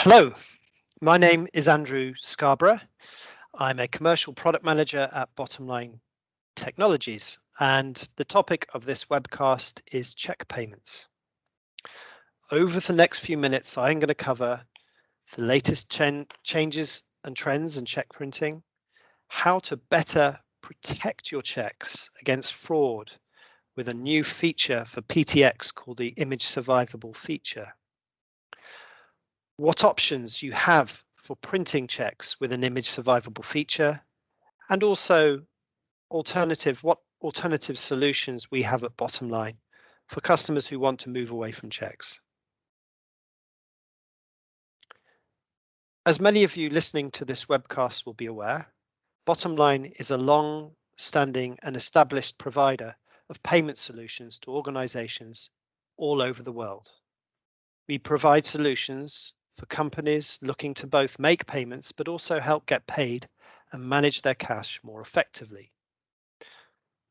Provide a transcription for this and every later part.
Hello, my name is Andrew Scarborough. I'm a commercial product manager at Bottomline Technologies, and the topic of this webcast is check payments. Over the next few minutes, I'm going to cover the latest changes and trends in check printing, how to better protect your checks against fraud with a new feature for PTX called the image survivable feature, what options you have for printing checks with an image survivable feature, and also what alternative solutions we have at Bottomline for customers who want to move away from checks. As many of you listening to this webcast will be aware, Bottomline is a long-standing and established provider of payment solutions to organizations all over the world. We provide solutions for companies looking to both make payments but also help get paid and manage their cash more effectively.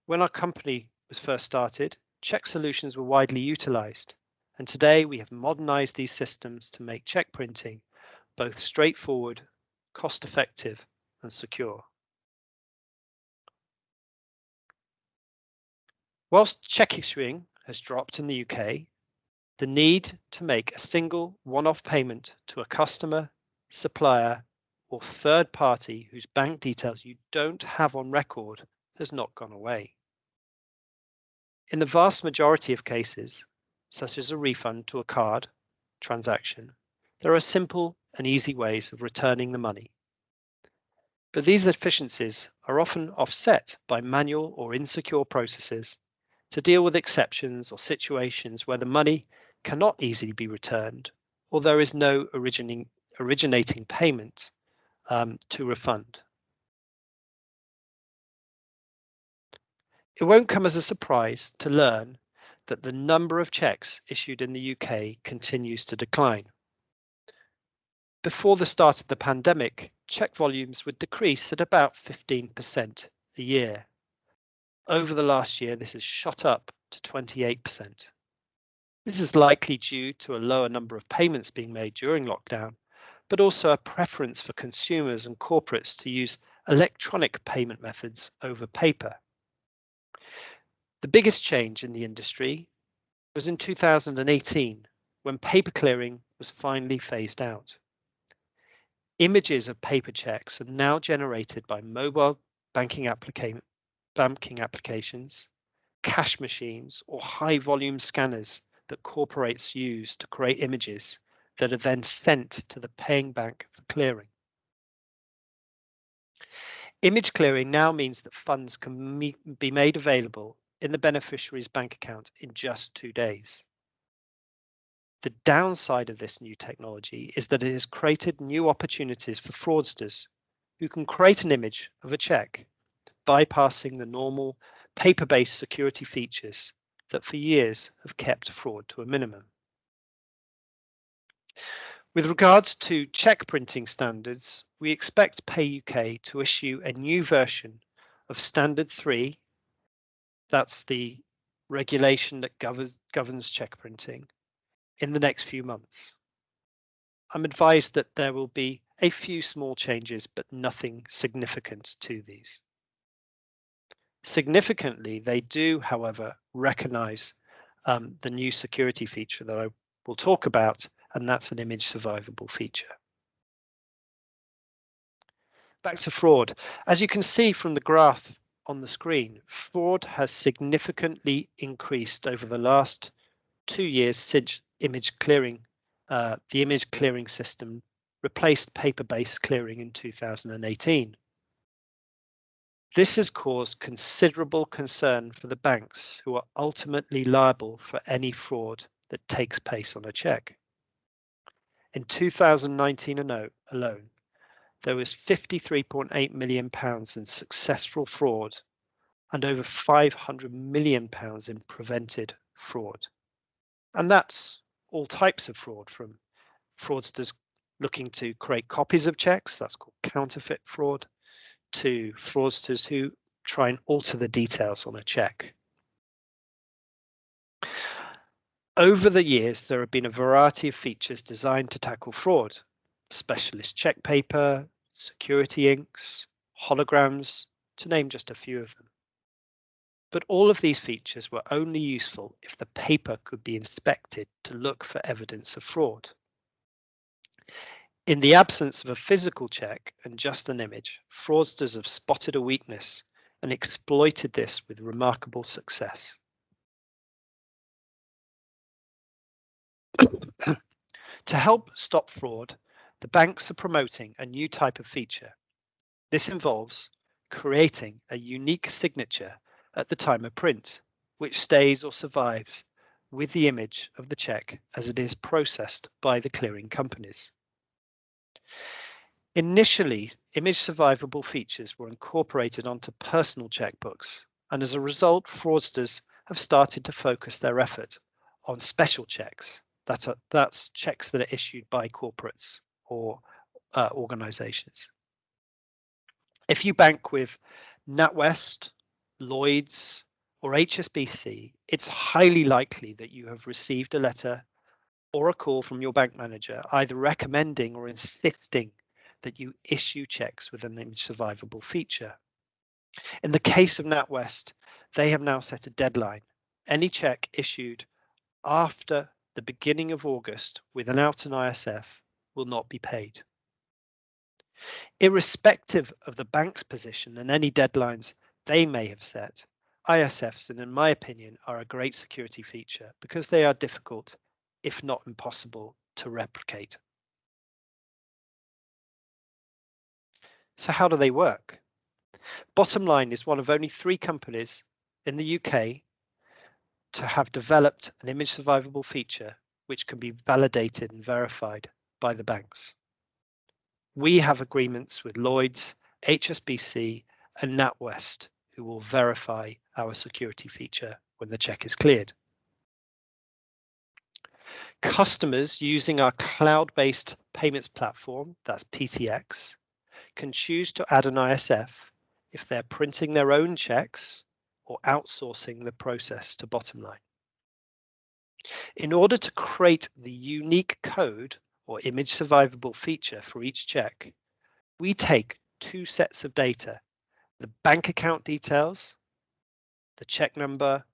When our company was first started, check solutions were widely utilized, and today we have modernized these systems to make check printing both straightforward, cost-effective, and secure. Whilst check issuing has dropped in the UK, the need to make a single one-off payment to a customer, supplier, or third party whose bank details you don't have on record has not gone away. In the vast majority of cases, such as a refund to a card transaction, there are simple and easy ways of returning the money. But these efficiencies are often offset by manual or insecure processes to deal with exceptions or situations where the money cannot easily be returned, or there is no originating payment to refund. It won't come as a surprise to learn that the number of checks issued in the UK continues to decline. Before the start of the pandemic, check volumes would decrease at about 15% a year. Over the last year, this has shot up to 28%. This is likely due to a lower number of payments being made during lockdown, but also a preference for consumers and corporates to use electronic payment methods over paper. The biggest change in the industry was in 2018, when paper clearing was finally phased out. Images of paper checks are now generated by mobile banking applications, cash machines, or high volume scanners that corporates use to create images that are then sent to the paying bank for clearing. Image clearing now means that funds can be made available in the beneficiary's bank account in just 2 days. The downside of this new technology is that it has created new opportunities for fraudsters who can create an image of a check, bypassing the normal paper-based security features that for years have kept fraud to a minimum. With regards to check printing standards, we expect Pay UK to issue a new version of Standard 3, that's the regulation that governs check printing, in the next few months. I'm advised that there will be a few small changes, but nothing significant to these. Significantly, they do, however, recognize the new security feature that I will talk about, and that's an image survivable feature. Back to fraud. As you can see from the graph on the screen, fraud has significantly increased over the last 2 years since the image clearing system replaced paper-based clearing in 2018. This has caused considerable concern for the banks who are ultimately liable for any fraud that takes place on a check. In 2019 alone, there was £53.8 million in successful fraud and over £500 million in prevented fraud. And that's all types of fraud, from fraudsters looking to create copies of checks, that's called counterfeit fraud, to fraudsters who try and alter the details on a check. Over the years, there have been a variety of features designed to tackle fraud, specialist check paper, security inks, holograms, to name just a few of them. But all of these features were only useful if the paper could be inspected to look for evidence of fraud. In the absence of a physical check and just an image, fraudsters have spotted a weakness and exploited this with remarkable success. To help stop fraud, the banks are promoting a new type of feature. This involves creating a unique signature at the time of print, which stays or survives with the image of the check as it is processed by the clearing companies. Initially, image survivable features were incorporated onto personal checkbooks, and as a result, fraudsters have started to focus their effort on special checks. That's checks that are issued by corporates or organizations. If you bank with NatWest, Lloyds, or HSBC, it's highly likely that you have received a letter or a call from your bank manager, either recommending or insisting that you issue checks with an image survivable feature. In the case of NatWest, they have now set a deadline. Any check issued after the beginning of August without an ISF will not be paid. Irrespective of the bank's position and any deadlines they may have set, ISFs, and in my opinion, are a great security feature because they are difficult, if not impossible, to replicate. So how do they work? Bottomline is one of only 3 companies in the UK to have developed an image survivable feature which can be validated and verified by the banks. We have agreements with Lloyds, HSBC, and NatWest, who will verify our security feature when the check is cleared. Customers using our cloud-based payments platform, that's PTX, can choose to add an ISF if they're printing their own checks or outsourcing the process to Bottomline. In order to create the unique code or image survivable feature for each check, we take 2 sets of data: the bank account details, the check number,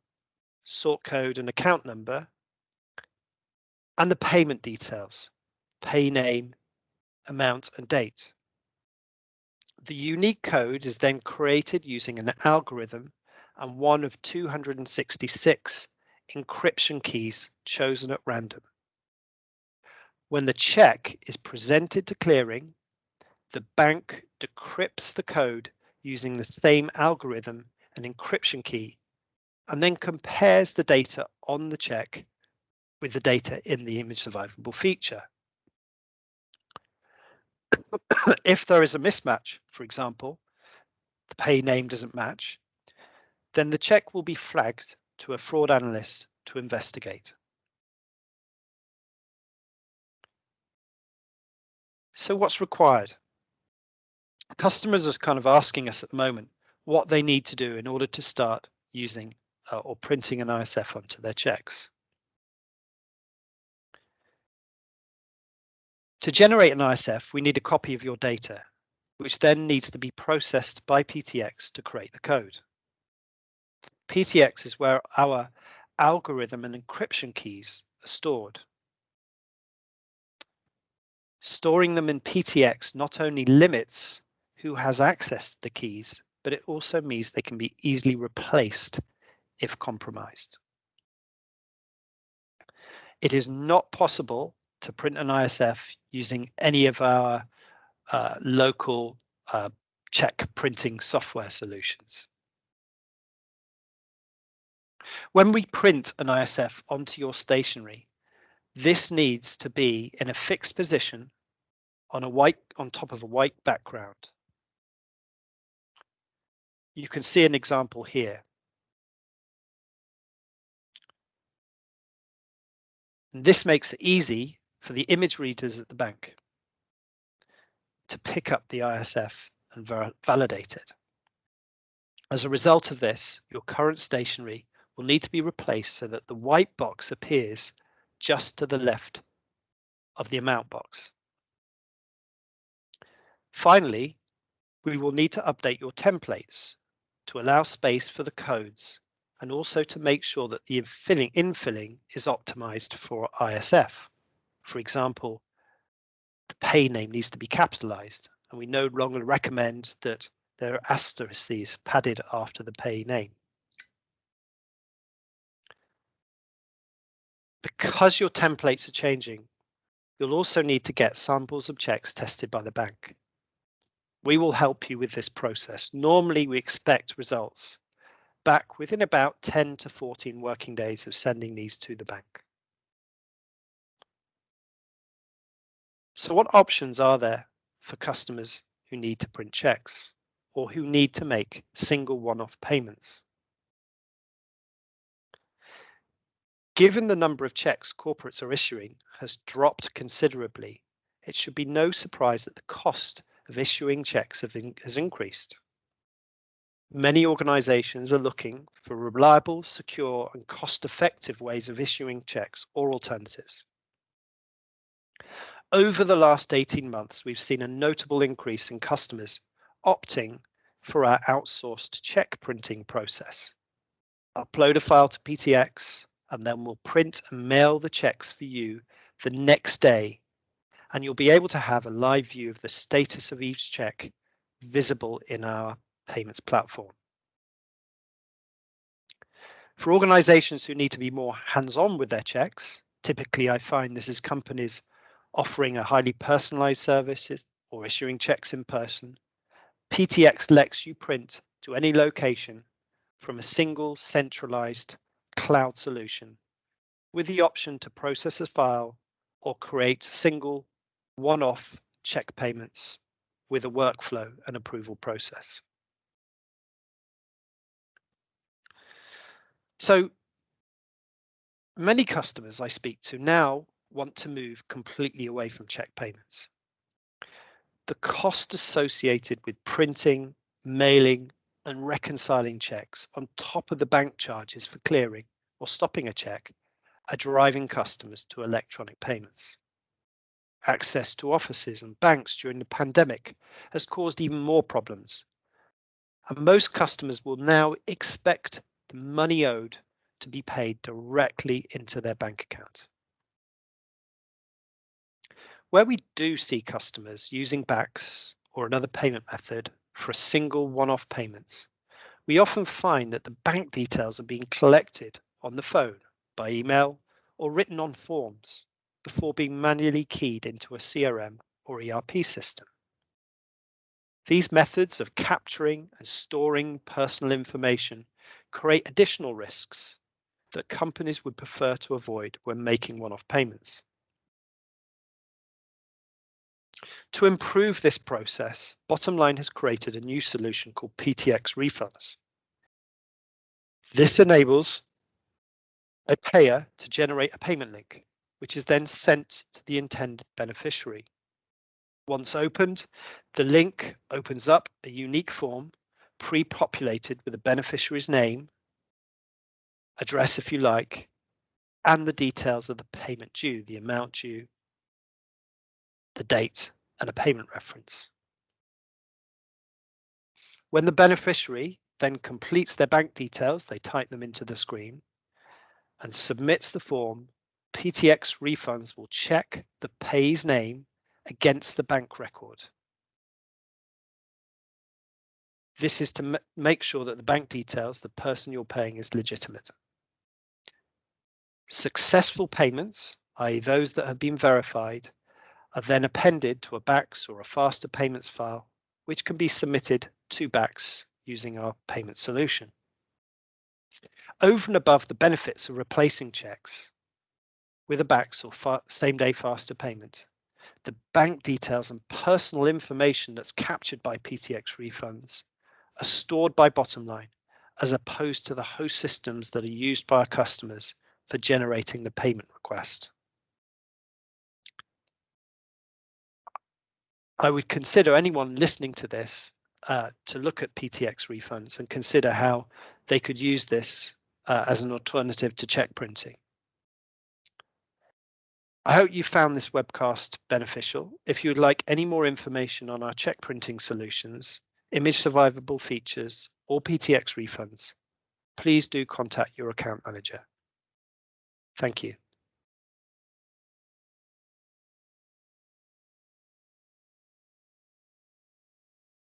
sort code and account number, and the payment details, pay name, amount and date. The unique code is then created using an algorithm and one of 266 encryption keys chosen at random. When the check is presented to clearing, the bank decrypts the code using the same algorithm and encryption key, and then compares the data on the check with the data in the image survivable feature. If there is a mismatch, for example, the pay name doesn't match, then the check will be flagged to a fraud analyst to investigate. So what's required? Customers are kind of asking us at the moment what they need to do in order to start using or printing an ISF onto their checks. To generate an ISF, we need a copy of your data, which then needs to be processed by PTX to create the code. PTX is where our algorithm and encryption keys are stored. Storing them in PTX not only limits who has access to the keys, but it also means they can be easily replaced if compromised. It is not possible to print an ISF using any of our local check printing software solutions. When we print an ISF onto your stationery, this needs to be in a fixed position on top of a white background. You can see an example here. And this makes it easy for the image readers at the bank to pick up the ISF and validate it. As a result of this, your current stationery will need to be replaced so that the white box appears just to the left of the amount box. Finally, we will need to update your templates to allow space for the codes and also to make sure that the infilling is optimized for ISF. For example, the pay name needs to be capitalized, and we no longer recommend that there are asterisks padded after the pay name. Because your templates are changing, you'll also need to get samples of checks tested by the bank. We will help you with this process. Normally, we expect results back within about 10 to 14 working days of sending these to the bank. So what options are there for customers who need to print checks or who need to make single one-off payments? Given the number of checks corporates are issuing has dropped considerably, it should be no surprise that the cost of issuing checks has increased. Many organizations are looking for reliable, secure, and cost-effective ways of issuing checks or alternatives. Over the last 18 months, we've seen a notable increase in customers opting for our outsourced check printing process. Upload a file to PTX, and then we'll print and mail the checks for you the next day, and you'll be able to have a live view of the status of each check visible in our payments platform. For organizations who need to be more hands-on with their checks, typically I find this is companies offering a highly personalized services or issuing checks in person. PTX lets you print to any location from a single centralized cloud solution with the option to process a file or create single one-off check payments with a workflow and approval process. So many customers I speak to now want to move completely away from check payments. The cost associated with printing, mailing, and reconciling checks on top of the bank charges for clearing or stopping a check are driving customers to electronic payments. Access to offices and banks during the pandemic has caused even more problems, and most customers will now expect the money owed to be paid directly into their bank account. Where we do see customers using BACS or another payment method for a single one-off payments, we often find that the bank details are being collected on the phone, by email, or written on forms before being manually keyed into a CRM or ERP system. These methods of capturing and storing personal information create additional risks that companies would prefer to avoid when making one-off payments. To improve this process, Bottomline has created a new solution called PTX Refunds. This enables a payer to generate a payment link, which is then sent to the intended beneficiary. Once opened, the link opens up a unique form pre-populated with the beneficiary's name, address if you like, and the details of the payment due, the amount due, the date, and a payment reference. When the beneficiary then completes their bank details, they type them into the screen and submits the form, PTX Refunds will check the payee's name against the bank record. This is to make sure that the bank details, the person you're paying, is legitimate. Successful payments, i.e. those that have been verified, are then appended to a BACS or a faster payments file, which can be submitted to BACS using our payment solution. Over and above the benefits of replacing checks with a BACS or same-day faster payment, the bank details and personal information that's captured by PTX Refunds are stored by Bottomline, as opposed to the host systems that are used by our customers for generating the payment request. I would consider anyone listening to this to look at PTX Refunds and consider how they could use this as an alternative to check printing. I hope you found this webcast beneficial. If you would like any more information on our cheque printing solutions, image survivable features, or PTX refunds, please do contact your account manager. Thank you.